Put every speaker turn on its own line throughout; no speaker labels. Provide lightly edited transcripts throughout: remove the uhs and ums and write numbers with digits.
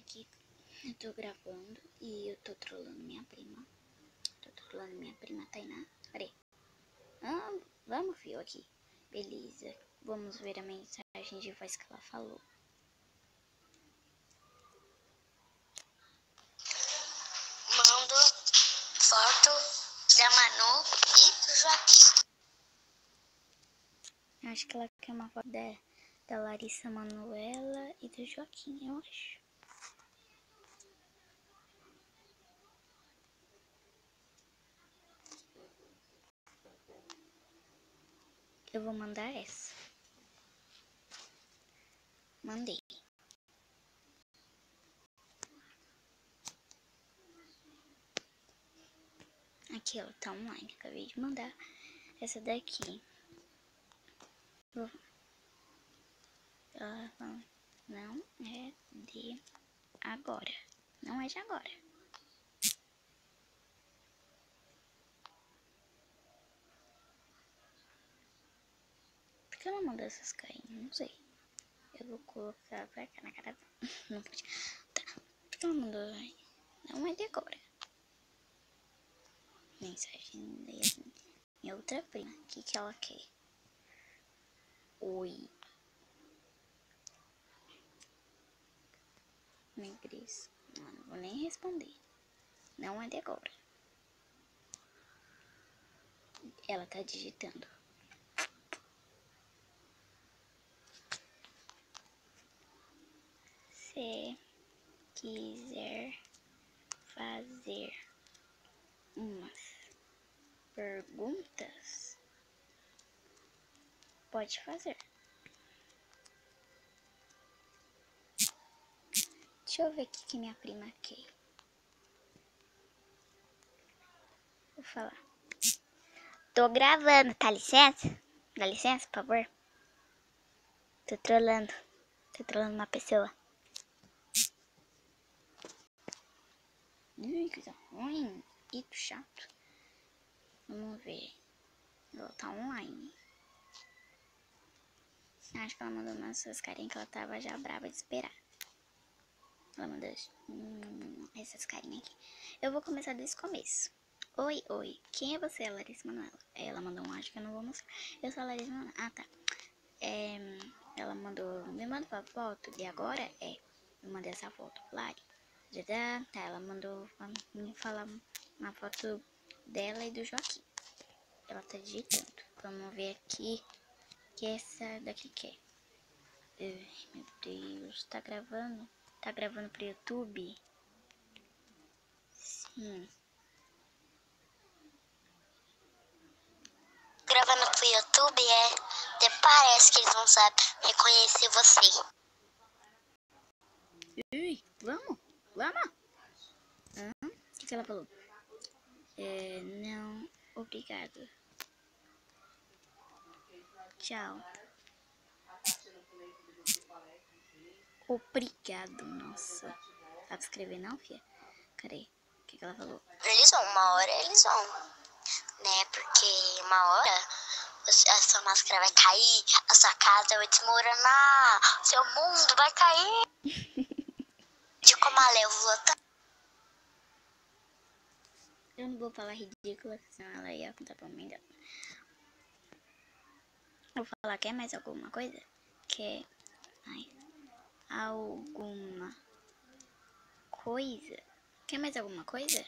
aqui. Eu tô gravando e eu tô trolando minha prima. Tô trolando minha prima Tainá. Peraí. Vamos, fio, aqui. Beleza. Vamos ver a mensagem de voz que ela falou.
Mando foto da Manu e do Joaquim.
Eu acho que ela quer uma foto da Larissa Manoela e do Joaquim, eu acho. Eu vou mandar essa. Mandei. Aqui, ó, tá online. Acabei de mandar essa daqui. Não é de agora. Não é de agora. Por que ela mandou essas carinhas? Não sei. Eu vou colocar pra cá na cara dela. Não pode. Tá. Por que ela mandou? Não é de agora. Mensagem da Yasmin. Minha outra prima. O que ela quer? Oi. Negris. Não vou nem responder. Não é de agora. Ela tá digitando. Se quiser fazer umas perguntas, pode fazer. Deixa eu ver o que minha prima quer. Vou falar. Tô gravando, tá licença? Dá licença, por favor? Tô trolando uma pessoa. Que coisa ruim. E chato. Vamos ver. Ela tá online. Acho que ela mandou umas carinhas que ela tava já brava de esperar. Ela mandou essas carinhas aqui. Eu vou começar desse começo. Oi. Quem é você, Larissa Manoela? Ela mandou um áudio que eu não vou mostrar. Eu sou a Larissa Manoela. Ah, tá. Ela mandou... Me manda uma foto de agora? Eu mandei essa foto. Lari. Tá, ela mandou me falar uma foto dela e do Joaquim. Ela tá digitando. Vamos ver aqui que essa daqui quer. Meu Deus, tá gravando? Tá gravando pro YouTube? Sim.
Gravando pro YouTube até parece que eles não sabem reconhecer você.
Ui, vamos? O que ela falou? Não, obrigado. Tchau. Obrigado, nossa. Sabe escrever não, filha? Cadê? O que ela falou?
Eles vão, uma hora eles vão, né? Porque uma hora a sua máscara vai cair, a sua casa vai desmoronar, seu mundo vai cair. De como a Malévola tá.
Eu não vou falar ridícula, senão ela ia contar pra mim dela. Eu vou falar, quer mais alguma coisa? Quer mais alguma coisa? Quer mais alguma coisa?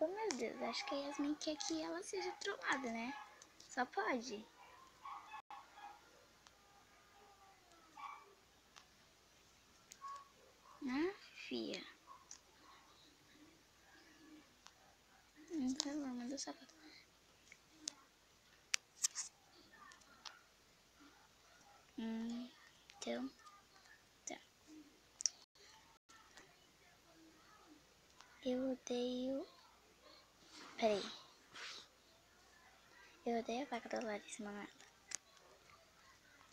Oh, meu Deus, acho que a Yasmin quer que ela seja trollada, né? Só pode. Ah, fia. Por favor, manda essa foto. Então, tá. Eu odeio... Peraí. Eu odeio a vaca da Larissa Manoela.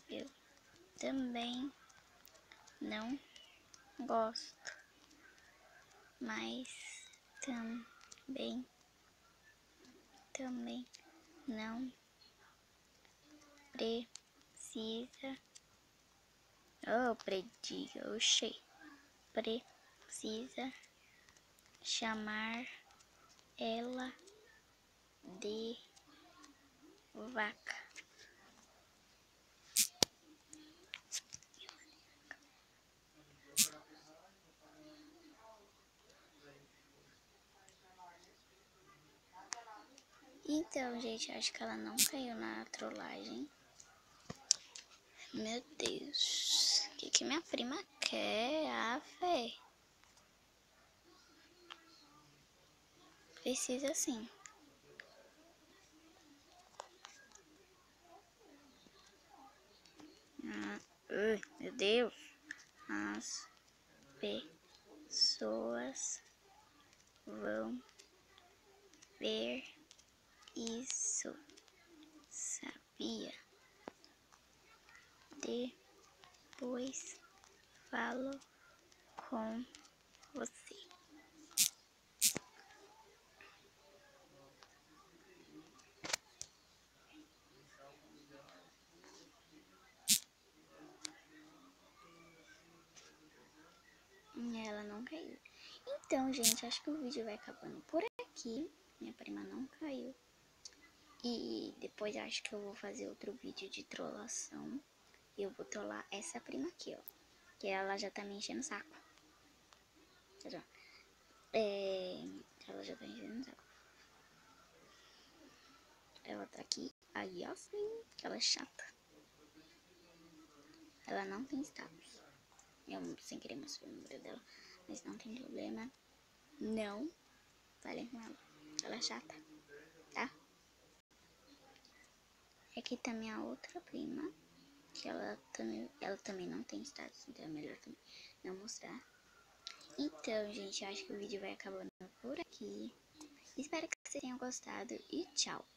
Eu também não gosto, mas também não precisa, precisa chamar ela de vaca. Então, gente, acho que ela não caiu na trollagem. Meu Deus, o que minha prima quer? Ah, fé. Precisa sim. Meu Deus. As pessoas vão ver isso. Sabia? Depois falo com você. Ela não caiu. Então, gente, acho que o vídeo vai acabando por aqui. Minha prima não caiu. E depois acho que eu vou fazer outro vídeo de trollação. E eu vou trollar essa prima aqui, ó. Que ela já tá me enchendo o saco. Ela já tá enchendo o saco. Ela tá aqui, a Yasmin, ela é chata. Ela não tem status. Eu sem querer mostrei o número dela, mas não tem problema. Não falem com ela. Ela é chata, tá? Aqui tá minha outra prima, que ela também não tem status, então é melhor também não mostrar. Então, gente, acho que o vídeo vai acabando por aqui. Espero que vocês tenham gostado e tchau!